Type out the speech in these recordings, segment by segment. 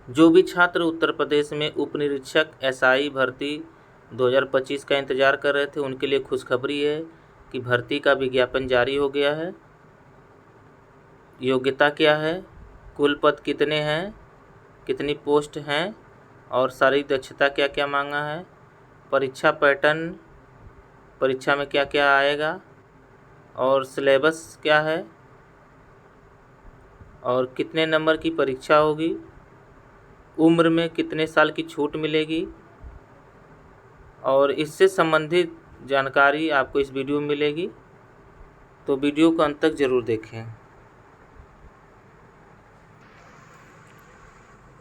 जो भी छात्र उत्तर प्रदेश में उप निरीक्षक एसआई भर्ती 2025 का इंतज़ार कर रहे थे, उनके लिए खुशखबरी है कि भर्ती का विज्ञापन जारी हो गया है। योग्यता क्या है, कुल पद कितने हैं, कितनी पोस्ट हैं और शारीरिक दक्षता क्या क्या मांगा है, परीक्षा पैटर्न, परीक्षा में क्या क्या आएगा और सिलेबस क्या है और कितने नंबर की परीक्षा होगी, उम्र में कितने साल की छूट मिलेगी और इससे संबंधित जानकारी आपको इस वीडियो में मिलेगी। तो वीडियो को अंत तक ज़रूर देखें।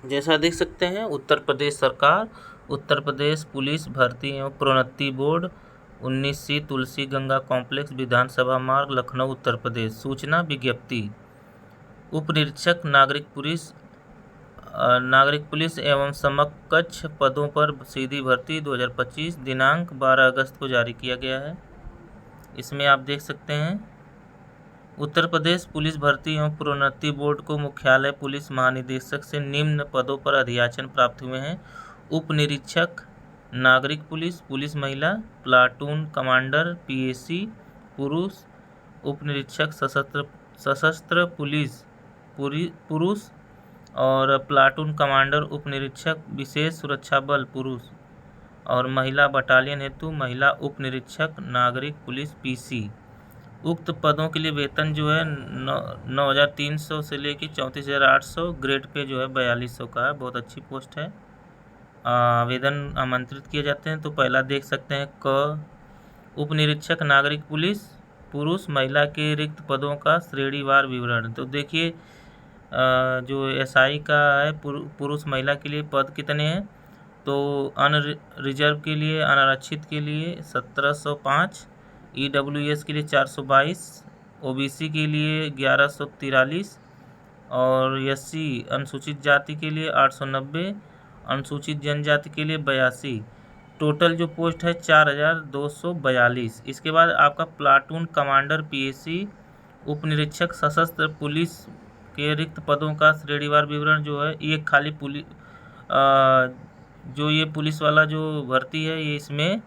जैसा देख सकते हैं, उत्तर प्रदेश सरकार, उत्तर प्रदेश पुलिस भर्ती एवं प्रोन्नति बोर्ड 19C तुलसी गंगा कॉम्प्लेक्स विधानसभा मार्ग लखनऊ उत्तर प्रदेश। सूचना विज्ञप्ति, उप निरीक्षक नागरिक पुलिस एवं समकक्ष पदों पर सीधी भर्ती 2025 दिनांक 12 अगस्त को जारी किया गया है। इसमें आप देख सकते हैं, उत्तर प्रदेश पुलिस भर्ती एवं प्रोन्नति बोर्ड को मुख्यालय पुलिस महानिदेशक से निम्न पदों पर अधियाचन प्राप्त हुए हैं। उप निरीक्षक नागरिक पुलिस, पुलिस महिला, प्लाटून कमांडर पीएसी पुरुष, उप निरीक्षक सशस्त्र पुलिस पुरुष और प्लाटून कमांडर उप निरीक्षक विशेष सुरक्षा बल पुरुष और महिला बटालियन हेतु महिला उप निरीक्षक नागरिक पुलिस पीसी। उक्त पदों के लिए वेतन जो है 9,300 से लेकर 34,800, ग्रेड पे जो है 4,200 का है। बहुत अच्छी पोस्ट है। आवेदन आमंत्रित किए जाते हैं। तो पहला देख सकते हैं उप निरीक्षक नागरिक पुलिस पुरुष महिला के रिक्त पदों का श्रेणीवार विवरण। तो देखिए, जो एसआई का है पुरुष महिला के लिए पद कितने हैं। तो रिजर्व के लिए, अनारक्षित के लिए 1705, ईडब्ल्यूएस के लिए 422, ओबीसी के लिए 1143 और एससी अनुसूचित जाति के लिए 890, अनुसूचित जनजाति के लिए 82। टोटल जो पोस्ट है 4,242। इसके बाद आपका प्लाटून कमांडर पीएसी, उप निरीक्षक सशस्त्र पुलिस के रिक्त पदों का श्रेणीवार विवरण जो है, ये खाली जो ये पुलिस वाला जो भर्ती है, ये इसमें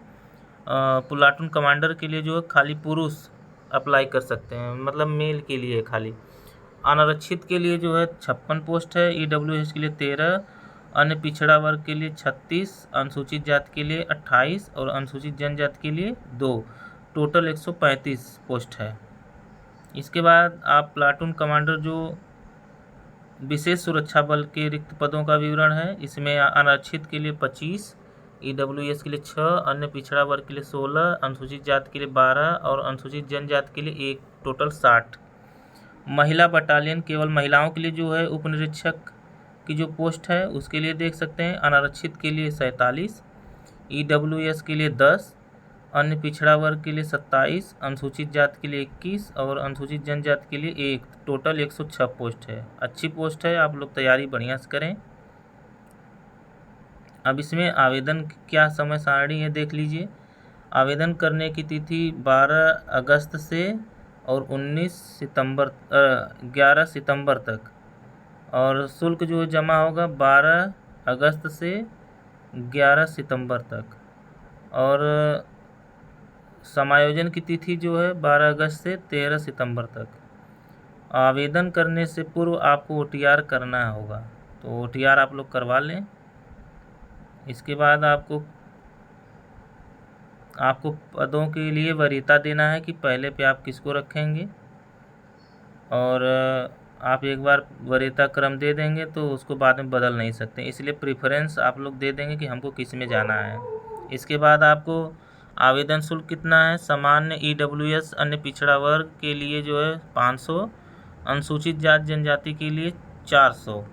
प्लाटून कमांडर के लिए जो है खाली पुरुष अप्लाई कर सकते हैं, मतलब मेल के लिए खाली। अनारक्षित के लिए जो है 56 पोस्ट है, ईडब्ल्यूएस के लिए 13, अन्य पिछड़ा वर्ग के लिए 36, अनुसूचित जाति के लिए 28 और अनुसूचित जनजाति के लिए 2। टोटल 135 पोस्ट है। इसके बाद आप प्लाटून कमांडर जो विशेष सुरक्षा बल के रिक्त पदों का विवरण है, इसमें अनारक्षित के लिए 25, ईडब्ल्यूएस के लिए 6, अन्य पिछड़ा वर्ग के लिए 16, अनुसूचित जाति के लिए 12 और अनुसूचित जनजाति के लिए 1। टोटल 60। महिला बटालियन केवल महिलाओं के लिए जो है उप निरीक्षक की जो पोस्ट है, उसके लिए देख सकते हैं, अनारक्षित के लिए 47, ईडब्ल्यूएस के लिए 10, अन्य पिछड़ा वर्ग के लिए 27, अनुसूचित जाति के लिए 21 और अनुसूचित जनजाति के लिए 1। टोटल 106 पोस्ट है। अच्छी पोस्ट है, आप लोग तैयारी बढ़िया से करें। अब इसमें आवेदन क्या समय सारणी है देख लीजिए। आवेदन करने की तिथि 12 अगस्त से और 11 सितंबर तक, और शुल्क जो जमा होगा 12 अगस्त से 11 सितंबर तक, और समायोजन की तिथि जो है 12 अगस्त से 13 सितंबर तक। आवेदन करने से पूर्व आपको ओटीआर करना होगा, तो ओटीआर आप लोग करवा लें। इसके बाद आपको पदों के लिए वरीयता देना है कि पहले पे आप किसको रखेंगे, और आप एक बार वरीयता क्रम दे देंगे तो उसको बाद में बदल नहीं सकते, इसलिए प्रेफरेंस आप लोग दे देंगे कि हमको किस में जाना है। इसके बाद आपको आवेदन शुल्क कितना है, सामान्य ईडब्ल्यूएस अन्य पिछड़ा वर्ग के लिए जो है 500, अनुसूचित जाति जनजाति के लिए 400,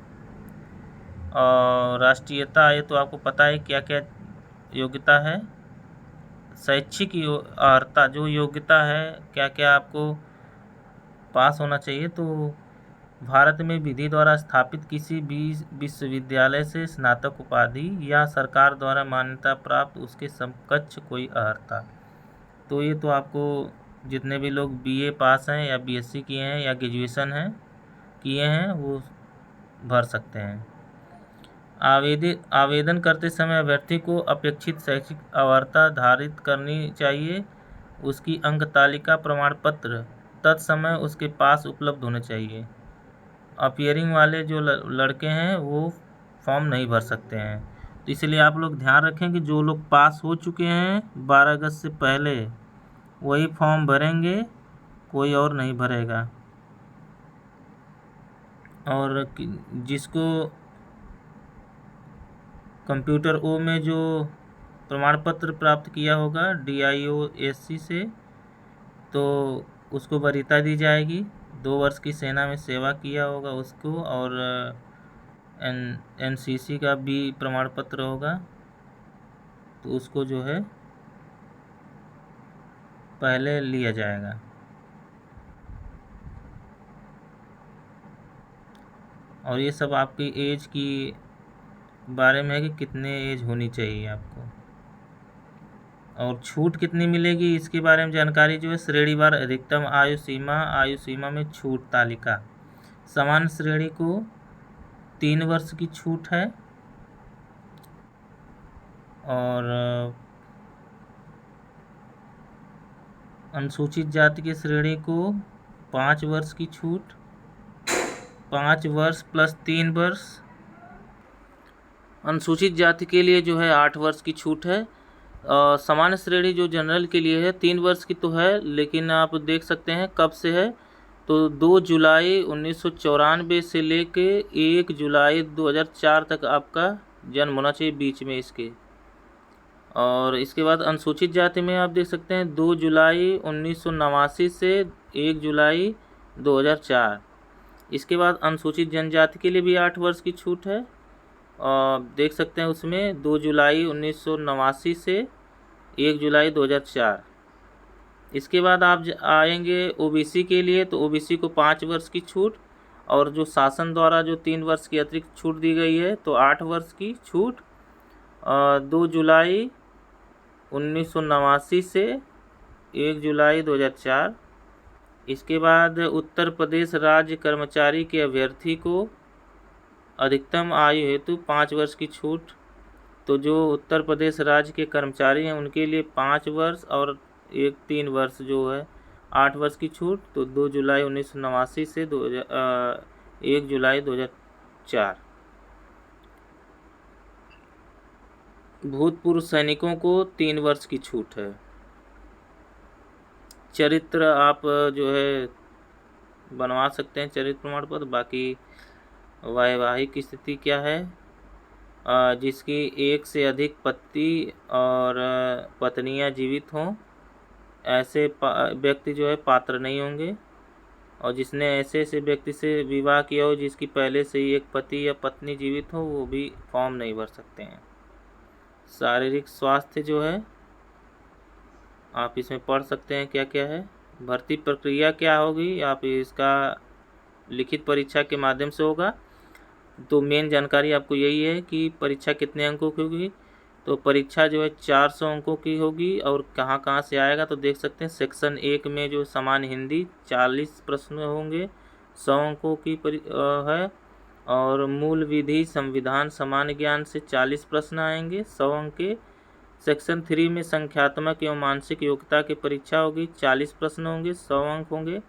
और राष्ट्रीयता ये तो आपको पता है क्या क्या योग्यता है। शैक्षिक अर्हता जो योग्यता है, क्या क्या आपको पास होना चाहिए। तो भारत में विधि द्वारा स्थापित किसी भी विश्वविद्यालय से स्नातक उपाधि या सरकार द्वारा मान्यता प्राप्त उसके समकक्ष कोई अर्हता। तो ये तो आपको जितने भी लोग बीए पास हैं या बीएससी किए हैं या ग्रेजुएशन किए हैं वो भर सकते हैं। आवेदन करते समय अभ्यर्थी को अपेक्षित शैक्षिक अर्हता धारित करनी चाहिए। उसकी अंक तालिका प्रमाण पत्र तत्समय उसके पास उपलब्ध होने चाहिए। अपीयरिंग वाले जो लड़के हैं वो फॉर्म नहीं भर सकते हैं। तो इसलिए आप लोग ध्यान रखें कि जो लोग पास हो चुके हैं 12 अगस्त से पहले वही फॉर्म भरेंगे, कोई और नहीं भरेगा। और जिसको कंप्यूटर ओ में जो प्रमाण पत्र प्राप्त किया होगा DIOSC से, तो उसको वरीयता दी जाएगी। 2 वर्ष की सेना में सेवा किया होगा उसको, और NCC का भी प्रमाण पत्र होगा, तो उसको जो है पहले लिया जाएगा। और ये सब आपकी एज की बारे में है कि कितने एज होनी चाहिए आपको, और छूट कितनी मिलेगी इसके बारे में जानकारी जो है श्रेणीवार अधिकतम आयु सीमा में छूट तालिका। सामान्य श्रेणी को 3 वर्ष की छूट है, और अनुसूचित जाति की श्रेणी को 5 वर्ष की छूट, 5 वर्ष प्लस 3 वर्ष। अनुसूचित जाति के लिए जो है 8 वर्ष की छूट है। सामान्य श्रेणी जो जनरल के लिए है 3 वर्ष की तो है, लेकिन आप देख सकते हैं कब से है, तो 2 जुलाई 1994 से लेके 1 जुलाई 2004 तक आपका जन्म होना चाहिए बीच में इसके। और इसके बाद अनुसूचित जाति में आप देख सकते हैं 2 जुलाई 1989 से 1 जुलाई 2004। इसके बाद अनुसूचित जनजाति के लिए भी 8 वर्ष की छूट है, और देख सकते हैं उसमें 2 जुलाई 1989 से 1 जुलाई 2004। इसके बाद आप आएंगे OBC के लिए, तो OBC को 5 वर्ष की छूट, और जो शासन द्वारा जो 3 वर्ष की अतिरिक्त छूट दी गई है तो 8 वर्ष की छूट, 2 जुलाई 1989 से 1 जुलाई 2004। इसके बाद उत्तर प्रदेश राज्य कर्मचारी के अभ्यर्थी को अधिकतम आयु हेतु 5 वर्ष की छूट। तो जो उत्तर प्रदेश राज्य के कर्मचारी हैं उनके लिए 5 वर्ष और 3 वर्ष जो है 8 वर्ष की छूट। तो 2 जुलाई 1989 से 1 जुलाई 2004। भूतपूर्व सैनिकों को 3 वर्ष की छूट है। चरित्र आप जो है बनवा सकते हैं चरित्र प्रमाण पत्र। बाकी वैवाहिक स्थिति क्या है, जिसकी 1 से अधिक पति और पत्नियां जीवित हों, ऐसे व्यक्ति जो है पात्र नहीं होंगे। और जिसने ऐसे व्यक्ति से विवाह किया हो जिसकी पहले से ही एक पति या पत्नी जीवित हो, वो भी फॉर्म नहीं भर सकते हैं। शारीरिक स्वास्थ्य जो है आप इसमें पढ़ सकते हैं क्या क्या है। भर्ती प्रक्रिया क्या होगी, आप इसका लिखित परीक्षा के माध्यम से होगा। तो मेन जानकारी आपको यही है कि परीक्षा कितने अंकों की होगी। तो परीक्षा जो है 400 अंकों की होगी, और कहाँ कहाँ से आएगा तो देख सकते हैं। सेक्शन 1 में जो सामान्य हिंदी 40 प्रश्न होंगे, 100 अंकों की है। और मूल विधि संविधान सामान्य ज्ञान से 40 प्रश्न आएंगे, 100 अंक के। सेक्शन 3 में संख्यात्मक एवं मानसिक योग्यता की परीक्षा होगी, 40 प्रश्न होंगे, 100 अंक होंगे।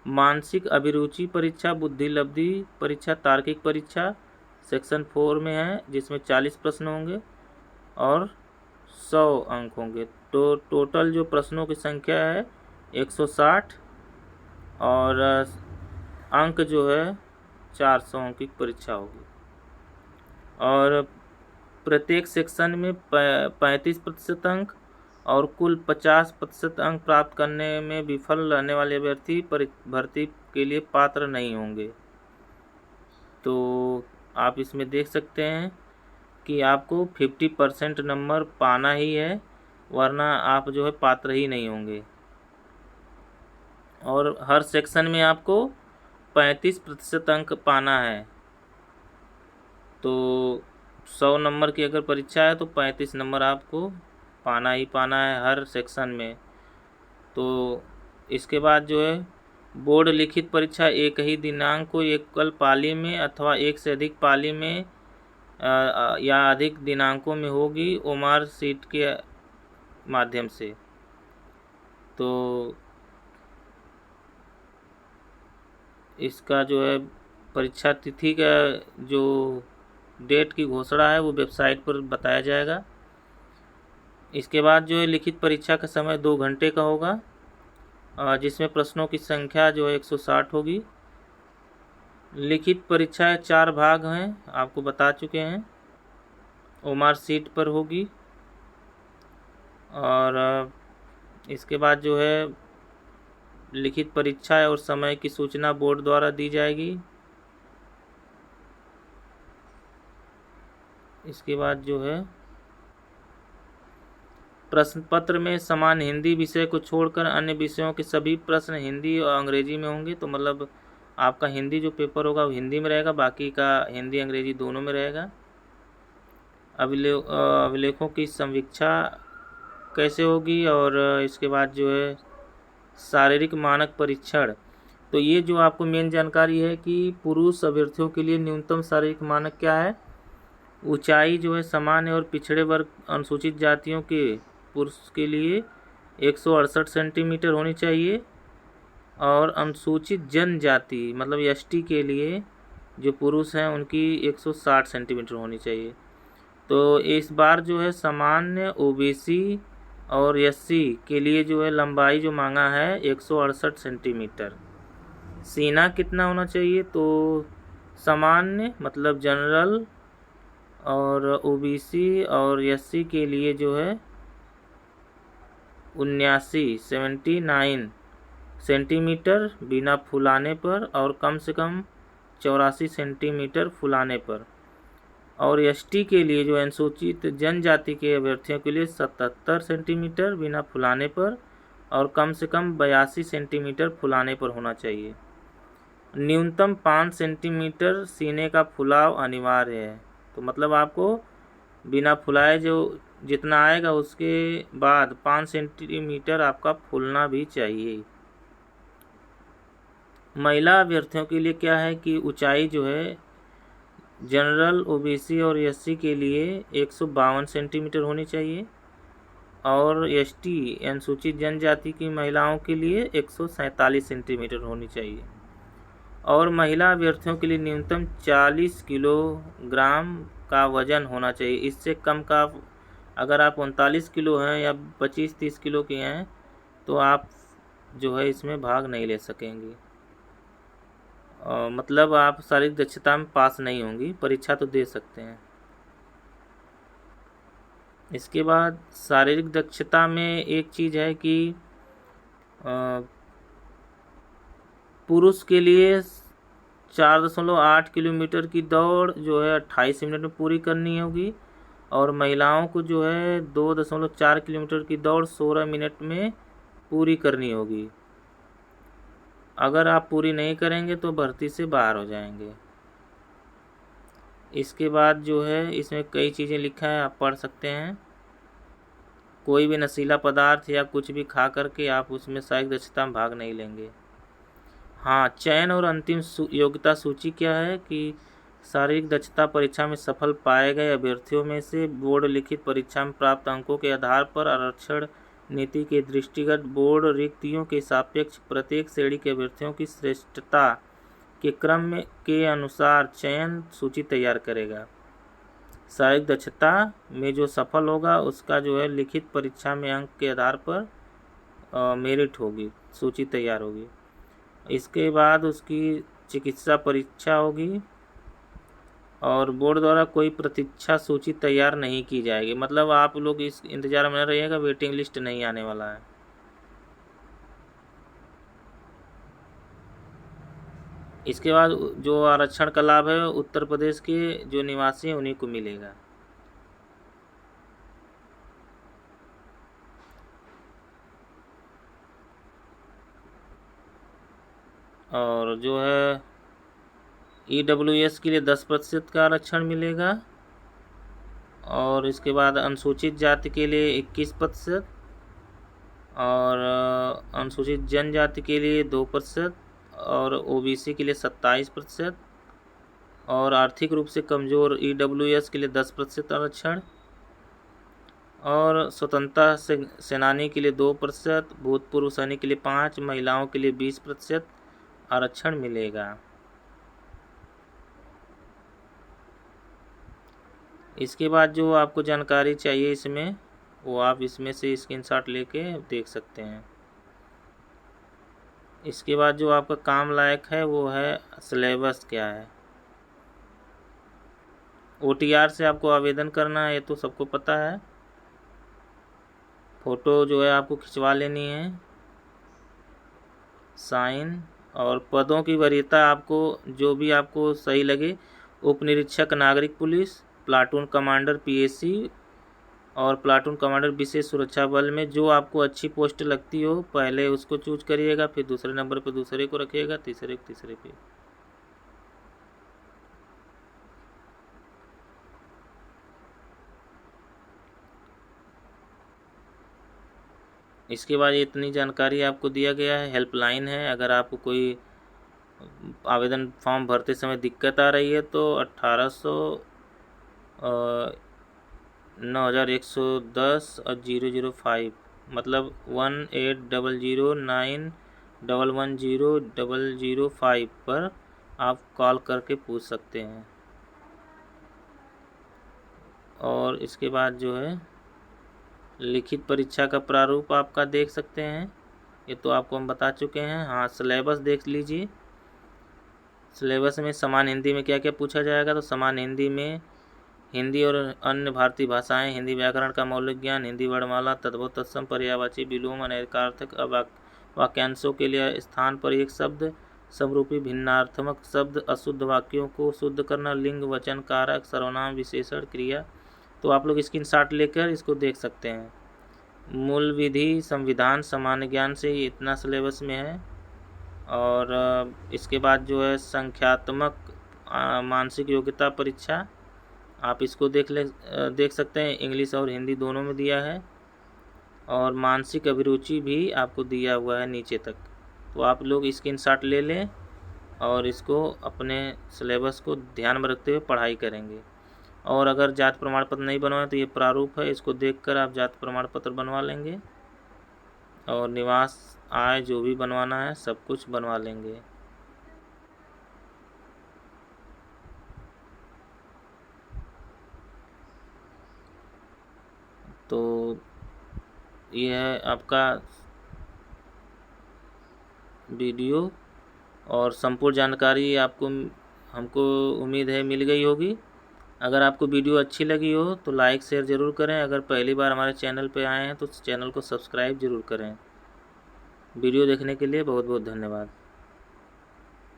मानसिक अभिरुचि परीक्षा, बुद्धि लब्धि परीक्षा, तार्किक परीक्षा सेक्शन 4 में है, जिसमें 40 प्रश्न होंगे और 100 अंक होंगे। तो टोटल जो प्रश्नों की संख्या है 160, और अंक जो है 400 अंक की परीक्षा होगी। और प्रत्येक सेक्शन में 35% अंक और कुल 50% अंक प्राप्त करने में विफल रहने वाले अभ्यर्थी भर्ती के लिए पात्र नहीं होंगे। तो आप इसमें देख सकते हैं कि आपको 50% नंबर पाना ही है, वरना आप जो है पात्र ही नहीं होंगे। और हर सेक्शन में आपको 35% अंक पाना है। तो 100 नंबर की अगर परीक्षा है तो 35 नंबर आपको पाना ही पाना है हर सेक्शन में। तो इसके बाद जो है बोर्ड लिखित परीक्षा एक ही दिनांक को एकल पाली में अथवा एक से अधिक पाली में या अधिक दिनांकों में होगी ओमार सीट के माध्यम से। तो इसका जो है परीक्षा तिथि का जो डेट की घोषणा है वो वेबसाइट पर बताया जाएगा। इसके बाद जो है लिखित परीक्षा का समय 2 घंटे का होगा, जिसमें प्रश्नों की संख्या जो है 160 होगी। लिखित परीक्षा 4 भाग हैं, आपको बता चुके हैं। ओमार सीट पर होगी और इसके बाद जो है लिखित परीक्षा और समय की सूचना बोर्ड द्वारा दी जाएगी। इसके बाद जो है प्रश्न पत्र में समान हिंदी विषय को छोड़कर अन्य विषयों के सभी प्रश्न हिंदी और अंग्रेजी में होंगे। तो मतलब आपका हिंदी जो पेपर होगा वो हिंदी में रहेगा, बाकी का हिंदी अंग्रेजी दोनों में रहेगा। अभिलेखों की समीक्षा कैसे होगी, और इसके बाद जो है शारीरिक मानक परीक्षण। तो ये जो आपको मेन जानकारी है कि पुरुष अभ्यर्थियों के लिए न्यूनतम शारीरिक मानक क्या है। ऊंचाई जो है सामान्य और पिछड़े वर्ग अनुसूचित जातियों के पुरुष के लिए 168 सेंटीमीटर होनी चाहिए, और अनुसूचित जनजाति मतलब एसटी के लिए जो पुरुष हैं उनकी 160 सेंटीमीटर होनी चाहिए। तो इस बार जो है सामान्य ओबीसी और एससी के लिए जो है लंबाई जो मांगा है 168 सेंटीमीटर। सीना कितना होना चाहिए, तो सामान्य मतलब जनरल और ओबीसी और एससी के लिए जो है 79 सेंटीमीटर बिना फुलाने पर, और कम से कम 84 सेंटीमीटर फुलाने पर। और एसटी के लिए जो अनुसूचित जनजाति के अभ्यर्थियों के लिए 77 सेंटीमीटर बिना फुलाने पर, और कम से कम 82 सेंटीमीटर फुलाने पर होना चाहिए। न्यूनतम 5 सेंटीमीटर सीने का फुलाव अनिवार्य है। तो मतलब आपको बिना फुलाए जो जितना आएगा उसके बाद 5 सेंटीमीटर आपका फूलना भी चाहिए। महिला अभ्यर्थियों के लिए क्या है कि ऊंचाई जो है जनरल ओबीसी और एससी के लिए 152 सेंटीमीटर होनी चाहिए, और एसटी अनुसूचित जनजाति की महिलाओं के लिए 147 सेंटीमीटर होनी चाहिए। और महिला अभ्यर्थियों के लिए न्यूनतम 40 किलोग्राम का वजन होना चाहिए। इससे कम का अगर आप 39 किलो हैं या 25-30 किलो के हैं तो आप जो है इसमें भाग नहीं ले सकेंगे। मतलब आप शारीरिक दक्षता में पास नहीं होंगी, परीक्षा तो दे सकते हैं। इसके बाद शारीरिक दक्षता में एक चीज़ है कि पुरुष के लिए 4.8 किलोमीटर की दौड़ जो है 28 मिनट में पूरी करनी होगी, और महिलाओं को जो है 2.4 किलोमीटर की दौड़ 16 मिनट में पूरी करनी होगी। अगर आप पूरी नहीं करेंगे तो भर्ती से बाहर हो जाएंगे। इसके बाद जो है इसमें कई चीज़ें लिखा है, आप पढ़ सकते हैं। कोई भी नशीला पदार्थ या कुछ भी खा करके आप उसमें शारीरिक दक्षता में भाग नहीं लेंगे। हाँ, चयन और अंतिम योग्यता सूची क्या है कि शारीरिक दक्षता परीक्षा में सफल पाए गए अभ्यर्थियों में से बोर्ड लिखित परीक्षा में प्राप्त अंकों के आधार पर आरक्षण नीति के दृष्टिगत बोर्ड रिक्तियों के सापेक्ष प्रत्येक श्रेणी के अभ्यर्थियों की श्रेष्ठता के क्रम में के अनुसार चयन सूची तैयार करेगा। शारीरिक दक्षता में जो सफल होगा उसका जो है लिखित परीक्षा में अंक के आधार पर मेरिट होगी, सूची तैयार होगी। इसके बाद उसकी चिकित्सा परीक्षा होगी, और बोर्ड द्वारा कोई प्रतीक्षा सूची तैयार नहीं की जाएगी। मतलब आप लोग इस इंतजार में रहिएगा, वेटिंग लिस्ट नहीं आने वाला है। इसके बाद जो आरक्षण का लाभ है उत्तर प्रदेश के जो निवासी हैं उन्हीं को मिलेगा। और जो है EWS के लिए 10% का आरक्षण मिलेगा, और इसके बाद अनुसूचित जाति के लिए 21%, और अनुसूचित जनजाति के लिए 2%, और OBC के लिए 27%, और आर्थिक रूप से कमज़ोर EWS के लिए 10% आरक्षण, और स्वतंत्रता सेनानी के लिए 2%, भूतपूर्व सैनिक के लिए 5%, महिलाओं के लिए 20% आरक्षण मिलेगा। इसके बाद जो आपको जानकारी चाहिए इसमें, वो आप इसमें से स्क्रीनशॉट लेके देख सकते हैं। इसके बाद जो आपका काम लायक है वो है सिलेबस क्या है। OTR से आपको आवेदन करना है, ये तो सबको पता है। फ़ोटो जो है आपको खिंचवा लेनी है, साइन, और पदों की वरीयता आपको जो भी आपको सही लगे, उप निरीक्षक नागरिक पुलिस, प्लाटून कमांडर PAC, और प्लाटून कमांडर विशेष सुरक्षा बल में जो आपको अच्छी पोस्ट लगती हो पहले उसको चूज करिएगा, फिर दूसरे नंबर पे दूसरे को रखिएगा, तीसरे पे। इसके बाद इतनी जानकारी आपको दिया गया है। हेल्पलाइन है, अगर आपको कोई आवेदन फॉर्म भरते समय दिक्कत आ रही है तो 9110 और 005 मतलब 180091100005 पर आप कॉल करके पूछ सकते हैं। और इसके बाद जो है लिखित परीक्षा का प्रारूप आपका देख सकते हैं, ये तो आपको हम बता चुके हैं। हाँ, सिलेबस देख लीजिए। सिलेबस में समान हिंदी में क्या क्या पूछा जाएगा, तो समान हिंदी में हिंदी और अन्य भारतीय भाषाएं, हिंदी व्याकरण का मौलिक ज्ञान, हिंदी वर्णमाला, तद्भव, तत्सम, पर्यायवाची, विलोम, अनेकार्थक, वाक्यांशों के लिए स्थान पर एक शब्द, समरूपी भिन्नार्थमक शब्द, अशुद्ध वाक्यों को शुद्ध करना, लिंग, वचन, कारक, सर्वनाम, विशेषण, क्रिया। तो आप लोग स्क्रीनशॉट लेकर इसको देख सकते हैं। मूल विधि, संविधान, सामान्य ज्ञान से इतना सिलेबस में है। और इसके बाद जो है संख्यात्मक मानसिक योग्यता परीक्षा, आप इसको देख सकते हैं, इंग्लिश और हिंदी दोनों में दिया है। और मानसिक अभिरुचि भी आपको दिया हुआ है नीचे तक। तो आप लोग स्क्रीनशॉट ले लें और इसको अपने सिलेबस को ध्यान में रखते हुए पढ़ाई करेंगे। और अगर जाति प्रमाण पत्र नहीं बनवाए तो ये प्रारूप है, इसको देखकर आप जाति प्रमाण पत्र बनवा लेंगे, और निवास, आय जो भी बनवाना है सब कुछ बनवा लेंगे। तो ये है आपका वीडियो, और संपूर्ण जानकारी आपको हमको उम्मीद है मिल गई होगी। अगर आपको वीडियो अच्छी लगी हो तो लाइक शेयर ज़रूर करें। अगर पहली बार हमारे चैनल पे आए हैं तो चैनल को सब्सक्राइब ज़रूर करें। वीडियो देखने के लिए बहुत बहुत धन्यवाद।